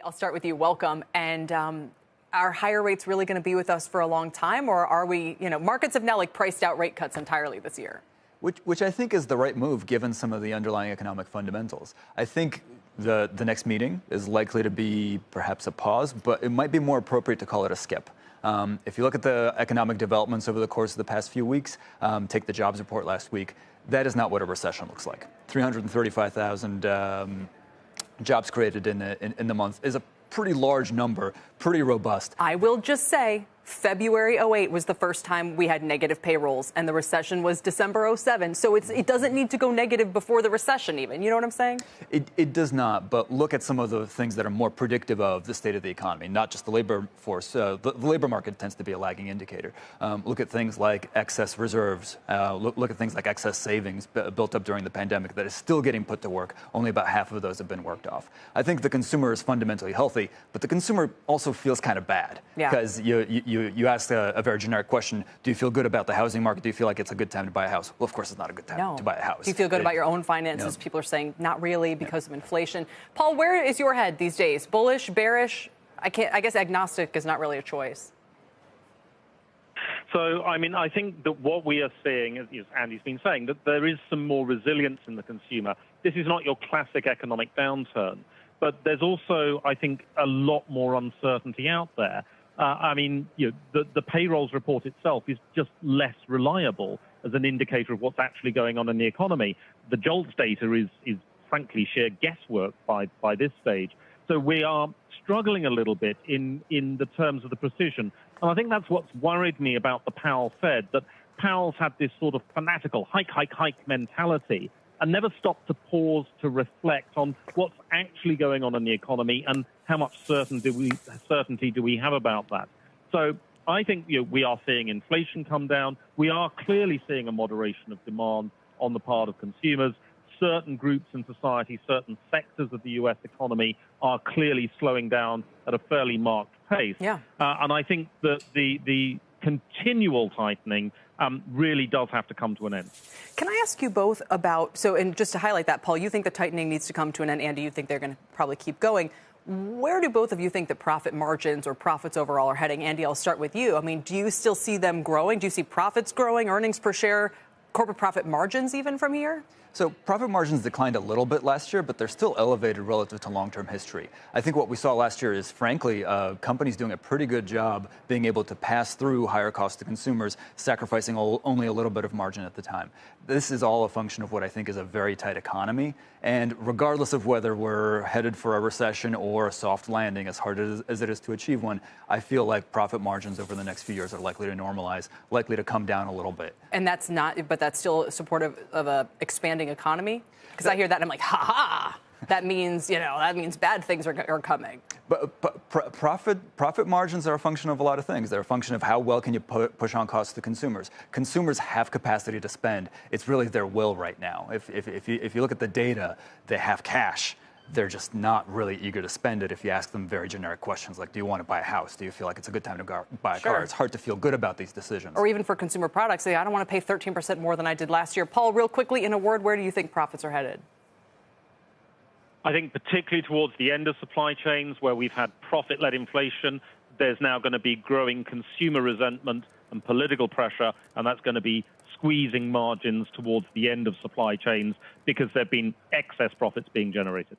I'll start with you. Welcome. And are higher rates really going to be with us for a long time, or are we, markets have now priced out rate cuts entirely this year? Which I think is the right move given some of the underlying economic fundamentals. I think the next meeting is likely to be perhaps a pause, but it might be more appropriate to call it a skip. If you look at the economic developments over the course of the past few weeks, take the jobs report last week, that is not what a recession looks like. 335,000 jobs created in the month is a pretty large number, pretty robust. I will just say February 08 was the first time we had negative payrolls, and the recession was December 07. So it doesn't need to go negative before the recession even. You know what I'm saying? It does not, but look at some of the things that are more predictive of the state of the economy, not just the labor force. The labor market tends to be a lagging indicator. Look at things like excess reserves. Look at things like excess savings built up during the pandemic that is still getting put to work. Only about half of those have been worked off. I think the consumer is fundamentally healthy, but the consumer also feels kind of bad because you asked a very generic question. Do you feel good about the housing market? Do you feel like it's a good time to buy a house? Well, of course, it's not a good time to buy a house. Do you feel good about your own finances? No. People are saying not really because of inflation. Paul, where is your head these days? Bullish, bearish? I guess agnostic is not really a choice. So, I think that what we are seeing, as Andy's been saying, that there is some more resilience in the consumer. This is not your classic economic downturn, but there's also, I think, a lot more uncertainty out there. The payrolls report itself is just less reliable as an indicator of what's actually going on in the economy. The JOLTS data is frankly sheer guesswork by this stage. So we are struggling a little bit in the terms of the precision. And I think that's what's worried me about the Powell Fed, that Powell's had this sort of fanatical hike mentality and never stopped to pause to reflect on what's actually going on in the economy and how much certainty do we have about that. So I think we are seeing inflation come down. We are clearly seeing a moderation of demand on the part of consumers. Certain groups in society, certain sectors of the U.S. economy are clearly slowing down at a fairly marked pace. Yeah. And I think that the continual tightening really does have to come to an end. Can I ask you both about, and just to highlight that, Paul, you think the tightening needs to come to an end. Andy, you think they're going to probably keep going. Where do both of you think that profit margins or profits overall are heading? Andy, I'll start with you. Do you still see them growing? Do you see profits growing, earnings per share, corporate profit margins even from here? So profit margins declined a little bit last year, but they're still elevated relative to long-term history. I think what we saw last year is, frankly, companies doing a pretty good job being able to pass through higher costs to consumers, sacrificing only a little bit of margin at the time. This is all a function of what I think is a very tight economy. And regardless of whether we're headed for a recession or a soft landing, as hard as it is to achieve one, I feel like profit margins over the next few years are likely to normalize, likely to come down a little bit. And that's still supportive of a expanding economy? Because I hear that and I'm like, ha. That means, bad things are coming. But profit margins are a function of a lot of things. They're a function of how well can you push on costs to consumers. Consumers have capacity to spend. It's really their will right now. If you look at the data, they have cash. They're just not really eager to spend it if you ask them very generic questions like, do you want to buy a house? Do you feel like it's a good time to buy a car? It's hard to feel good about these decisions. Or even for consumer products, I don't want to pay 13% more than I did last year. Paul, real quickly, in a word, where do you think profits are headed? I think particularly towards the end of supply chains where we've had profit-led inflation, there's now going to be growing consumer resentment and political pressure, and that's going to be squeezing margins towards the end of supply chains because there have been excess profits being generated.